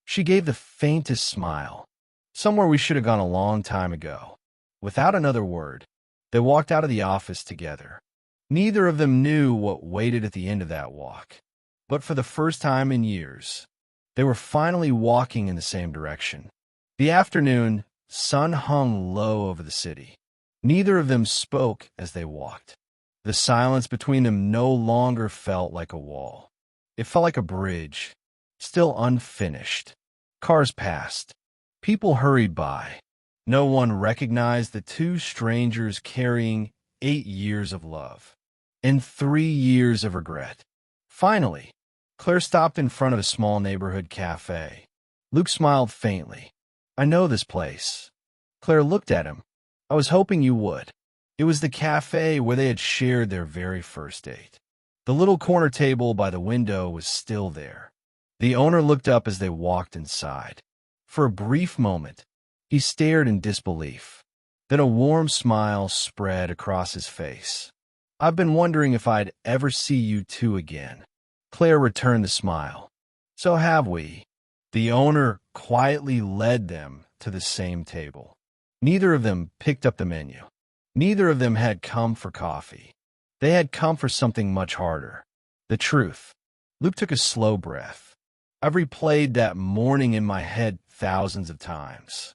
She gave the faintest smile. "Somewhere we should have gone a long time ago." Without another word, they walked out of the office together. Neither of them knew what waited at the end of that walk. But for the first time in years, they were finally walking in the same direction. The afternoon sun hung low over the city. Neither of them spoke as they walked. The silence between them no longer felt like a wall. It felt like a bridge, still unfinished. Cars passed. People hurried by. No one recognized the two strangers carrying 8 years of love and 3 years of regret. Finally, Claire stopped in front of a small neighborhood cafe. Luke smiled faintly. "I know this place." Claire looked at him. "I was hoping you would." It was the cafe where they had shared their very first date. The little corner table by the window was still there. The owner looked up as they walked inside. For a brief moment, he stared in disbelief. Then a warm smile spread across his face. "I've been wondering if I'd ever see you two again." Claire returned the smile. "So have we." The owner quietly led them to the same table. Neither of them picked up the menu. Neither of them had come for coffee. They had come for something much harder. The truth. Luke took a slow breath. "I've replayed that morning in my head thousands of times."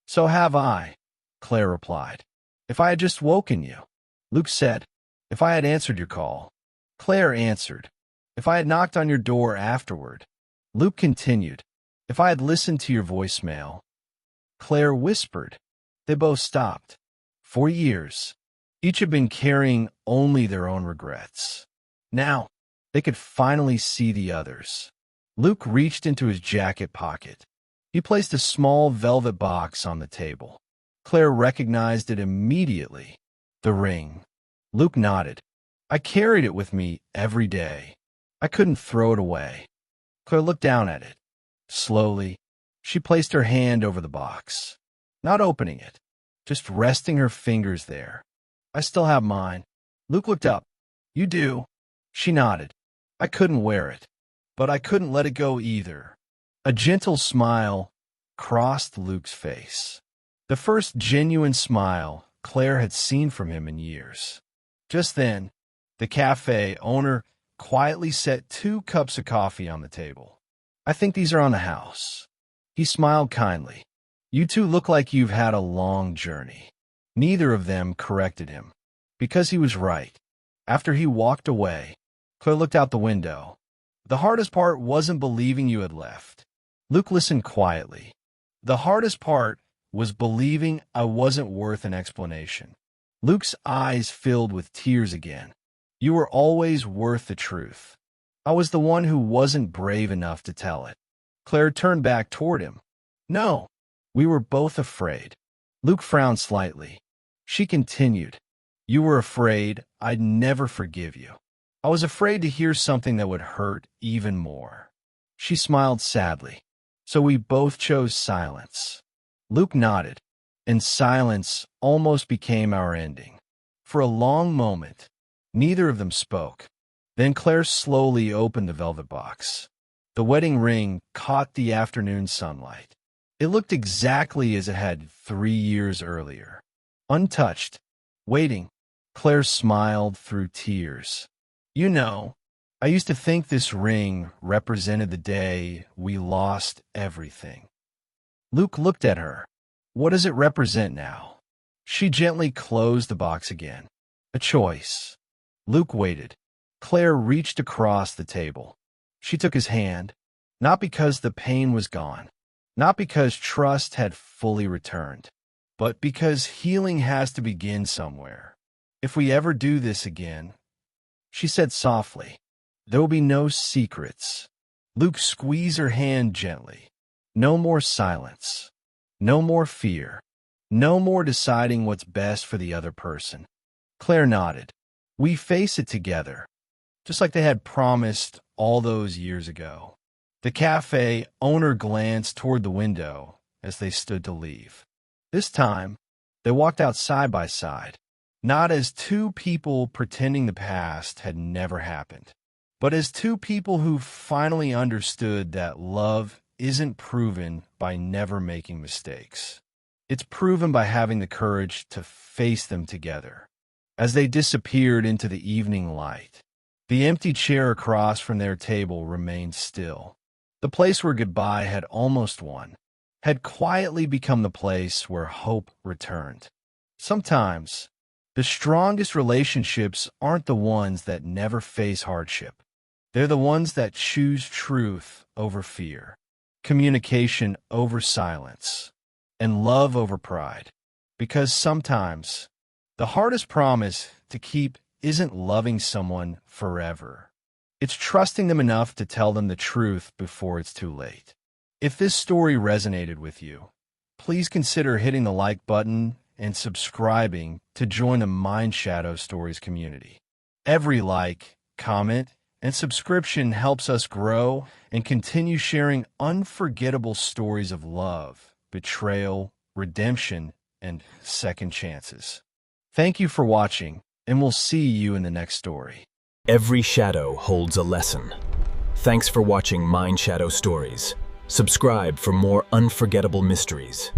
"So have I," Claire replied. "If I had just woken you." Luke said. "If I had answered your call." Claire answered. "If I had knocked on your door afterward." Luke continued. "If I had listened to your voicemail." Claire whispered. They both stopped. For years, each had been carrying only their own regrets. Now, they could finally see the others. Luke reached into his jacket pocket. He placed a small velvet box on the table. Claire recognized it immediately. The ring. Luke nodded. "I carried it with me every day. I couldn't throw it away." Claire looked down at it. Slowly, she placed her hand over the box, not opening it, just resting her fingers there. "I still have mine." Luke looked up. "You do?" She nodded. "I couldn't wear it, but I couldn't let it go either." A gentle smile crossed Luke's face. The first genuine smile Claire had seen from him in years. Just then, the cafe owner quietly set 2 cups of coffee on the table. "I think these are on the house." He smiled kindly. "You two look like you've had a long journey." Neither of them corrected him, because he was right. After he walked away, Claire looked out the window. "The hardest part wasn't believing you had left." Luke listened quietly. "The hardest part was believing I wasn't worth an explanation." Luke's eyes filled with tears again. "You were always worth the truth. I was the one who wasn't brave enough to tell it." Claire turned back toward him. "No, we were both afraid." Luke frowned slightly. She continued. "You were afraid I'd never forgive you. I was afraid to hear something that would hurt even more." She smiled sadly. "So we both chose silence." Luke nodded, and silence almost became our ending. For a long moment, neither of them spoke. Then Claire slowly opened the velvet box. The wedding ring caught the afternoon sunlight. It looked exactly as it had 3 years earlier. Untouched, waiting, Claire smiled through tears. "You know, I used to think this ring represented the day we lost everything." Luke looked at her. "What does it represent now?" She gently closed the box again. "A choice." Luke waited. Claire reached across the table. She took his hand, not because the pain was gone, not because trust had fully returned, but because healing has to begin somewhere. "If we ever do this again," she said softly, "there will be no secrets." Luke squeezed her hand gently. No more silence. No more fear. No more deciding what's best for the other person. Claire nodded. "We face it together," just like they had promised all those years ago. The cafe owner glanced toward the window as they stood to leave. This time, they walked out side by side, not as two people pretending the past had never happened, but as two people who finally understood that love isn't proven by never making mistakes. It's proven by having the courage to face them together. As they disappeared into the evening light, the empty chair across from their table remained still. The place where goodbye had almost won. had quietly become the place where hope returned. Sometimes, the strongest relationships aren't the ones that never face hardship. They're the ones that choose truth over fear, communication over silence, and love over pride. Because sometimes, the hardest promise to keep isn't loving someone forever. It's trusting them enough to tell them the truth before it's too late. If this story resonated with you, please consider hitting the like button and subscribing to join the MindShadow Stories community. Every like, comment, and subscription helps us grow and continue sharing unforgettable stories of love, betrayal, redemption, and second chances. Thank you for watching, and we'll see you in the next story. Every shadow holds a lesson. Thanks for watching MindShadow Stories. Subscribe for more unforgettable mysteries.